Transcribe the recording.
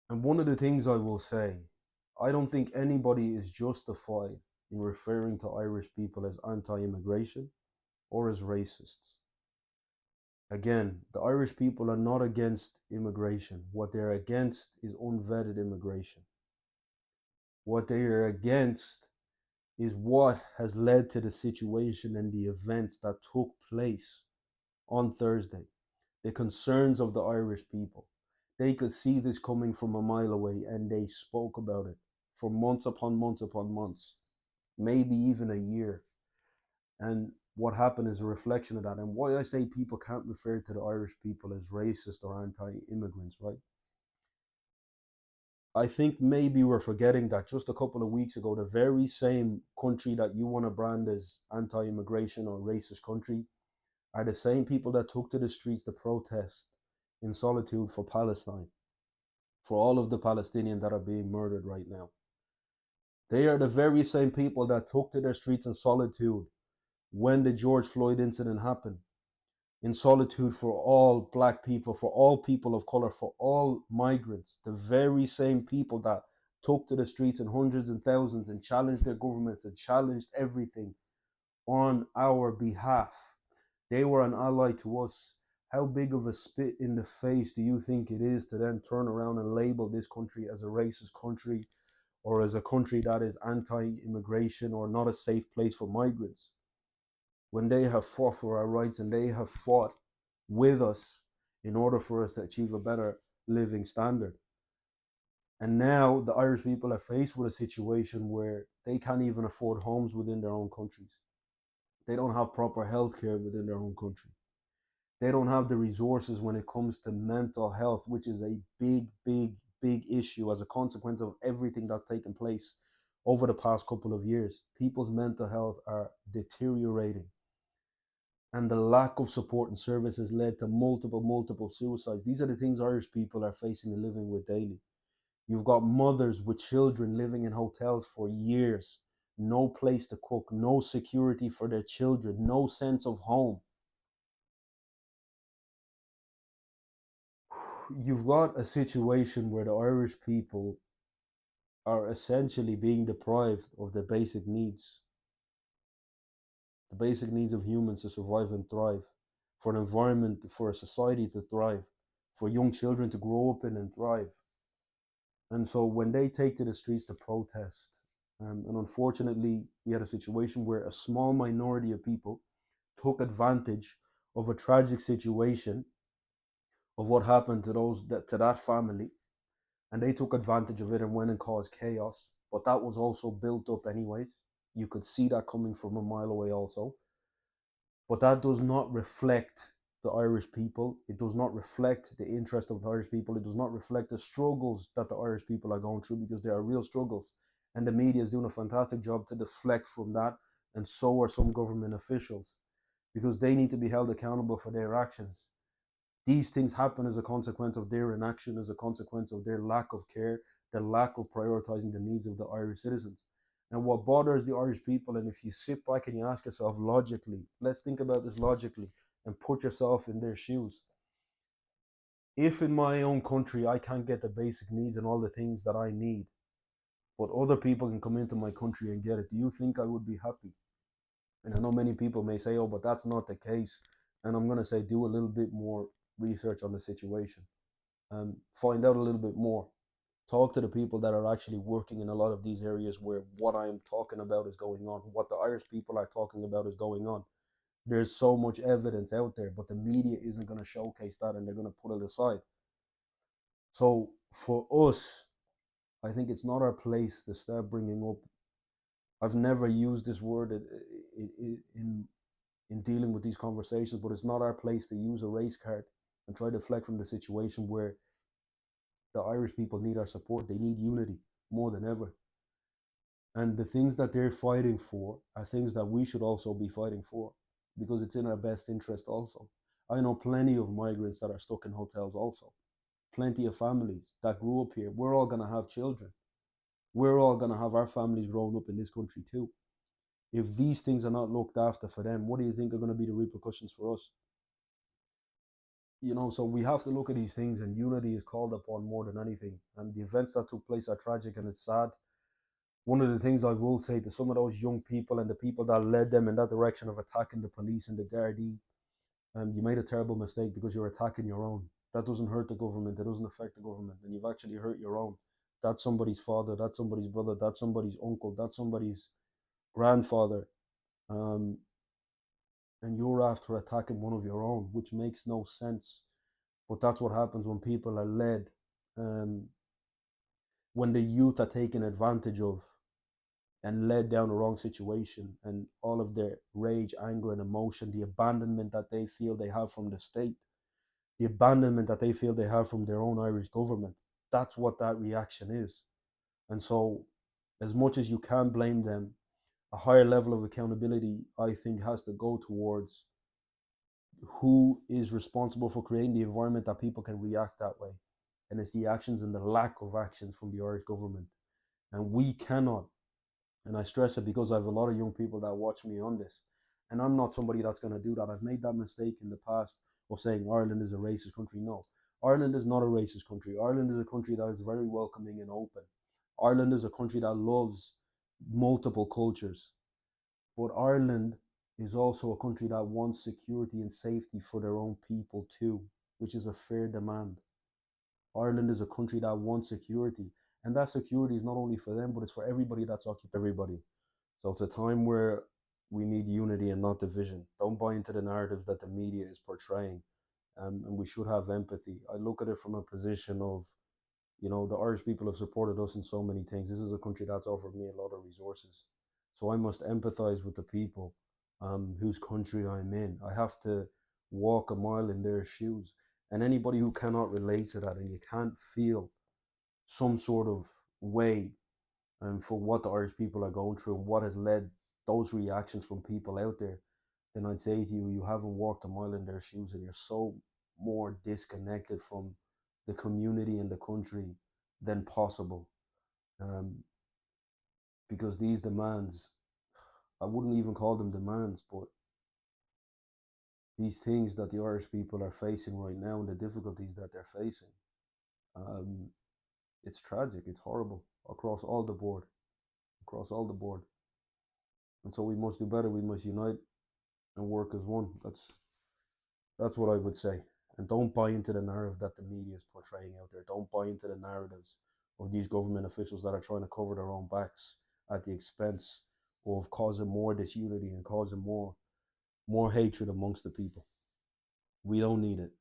And one of the things I will say, I don't think anybody is justified in referring to Irish people as anti-immigration or as racists. Again, the Irish people are not against immigration. What they're against is unvetted immigration. What they are against is what has led to the situation and the events that took place on Thursday. The concerns of the Irish people. They could see this coming from a mile away and they spoke about it for months upon months upon months, maybe even a year. And what happened is a reflection of that. And why I say people can't refer to the Irish people as racist or anti immigrants, right? I think maybe we're forgetting that just a couple of weeks ago, the very same country that you want to brand as anti immigration or racist country are the same people that took to the streets to protest in solitude for Palestine, for all of the Palestinians that are being murdered right now. They are the very same people that took to the streets in solitude when the George Floyd incident happened, in solitude for all black people, for all people of color, for all migrants, the very same people that took to the streets in hundreds and thousands and challenged their governments and challenged everything on our behalf. They were an ally to us. How big of a spit in the face do you think it is to then turn around and label this country as a racist country or as a country that is anti immigration or not a safe place for migrants? When they have fought for our rights and they have fought with us in order for us to achieve a better living standard. And now the Irish people are faced with a situation where they can't even afford homes within their own countries. They don't have proper health care within their own country. They don't have the resources when it comes to mental health, which is a big, big, big issue as a consequence of everything that's taken place over the past couple of years. People's mental health are deteriorating, and the lack of support and services led to multiple suicides. These are the things Irish people are facing and living with daily. You've got mothers with children living in hotels for years, no place to cook, no security for their children, no sense of home. You've got a situation where the Irish people are essentially being deprived of their basic needs, the basic needs of humans to survive and thrive, for an environment, for a society to thrive, for young children to grow up in and thrive. And so when they take to the streets to protest, and unfortunately, we had a situation where a small minority of people took advantage of a tragic situation of what happened to that family, and they took advantage of it and went and caused chaos. But that was also built up anyways. You could see that coming from a mile away also. But that does not reflect the Irish people. It does not reflect the interest of the Irish people. It does not reflect the struggles that the Irish people are going through, because there are real struggles. And the media is doing a fantastic job to deflect from that. And so are some government officials, because they need to be held accountable for their actions. These things happen as a consequence of their inaction, as a consequence of their lack of care, the lack of prioritizing the needs of the Irish citizens. And what bothers the Irish people, and if you sit back and you ask yourself logically, let's think about this logically and put yourself in their shoes. If in my own country I can't get the basic needs and all the things that I need, but other people can come into my country and get it, do you think I would be happy? And I know many people may say, oh, but that's not the case. And I'm going to say, do a little bit more research on the situation and find out a little bit more. Talk to the people that are actually working in a lot of these areas where what I am talking about is going on, what the Irish people are talking about is going on. There's so much evidence out there, but the media isn't going to showcase that and they're going to put it aside. So for us, I think it's not our place to start bringing up. I've never used this word in dealing with these conversations, but it's not our place to use a race card and try to deflect from the situation where the Irish people need our support. They need unity more than ever. And the things that they're fighting for are things that we should also be fighting for, because it's in our best interest also. I know plenty of migrants that are stuck in hotels also. Plenty of families that grew up here. We're all going to have children. We're all going to have our families growing up in this country too. If these things are not looked after for them, what do you think are going to be the repercussions for us? So we have to look at these things, and unity is called upon more than anything. And the events that took place are tragic and it's sad. One of the things I will say to some of those young people and the people that led them in that direction of attacking the police and the Gardaí, you made a terrible mistake because you're attacking your own. That doesn't hurt the government. It doesn't affect the government, and you've actually hurt your own. That's somebody's father. That's somebody's brother. That's somebody's uncle. That's somebody's grandfather. Um, and you're after attacking one of your own, which makes no sense. But that's what happens when people are led, um, when the youth are taken advantage of and led down the wrong situation, and all of their rage, anger, and emotion, the abandonment that they feel they have from the state, the abandonment that they feel they have from their own Irish government. That's what that reaction is. And so, as much as you can blame them, a higher level of accountability, I think, has to go towards who is responsible for creating the environment that people can react that way. And it's the actions and the lack of actions from the Irish government. And we cannot, and I stress it because I have a lot of young people that watch me on this. And I'm not somebody that's going to do that. I've made that mistake in the past of saying Ireland is a racist country. No, Ireland is not a racist country. Ireland is a country that is very welcoming and open. Ireland is a country that loves multiple cultures. But Ireland is also a country that wants security and safety for their own people too, which is a fair demand. Ireland is a country that wants security, and that security is not only for them, but it's for everybody that's occupied. Everybody. So it's a time where we need unity and not division. Don't buy into the narratives that the media is portraying, and we should have empathy. I look at it from a position of, the Irish people have supported us in so many things. This is a country that's offered me a lot of resources. So I must empathize with the people whose country I'm in. I have to walk a mile in their shoes. And anybody who cannot relate to that and you can't feel some sort of way for what the Irish people are going through and what has led those reactions from people out there, then I'd say to you, you haven't walked a mile in their shoes and you're so more disconnected from the community and the country than possible. Um, because these demands, I wouldn't even call them demands, but these things that the Irish people are facing right now and the difficulties that they're facing, um, it's tragic, it's horrible across all the board, across all the board. And so we must do better. We must unite and work as one. That's what I would say. And don't buy into the narrative that the media is portraying out there. Don't buy into the narratives of these government officials that are trying to cover their own backs at the expense of causing more disunity and causing more hatred amongst the people. We don't need it.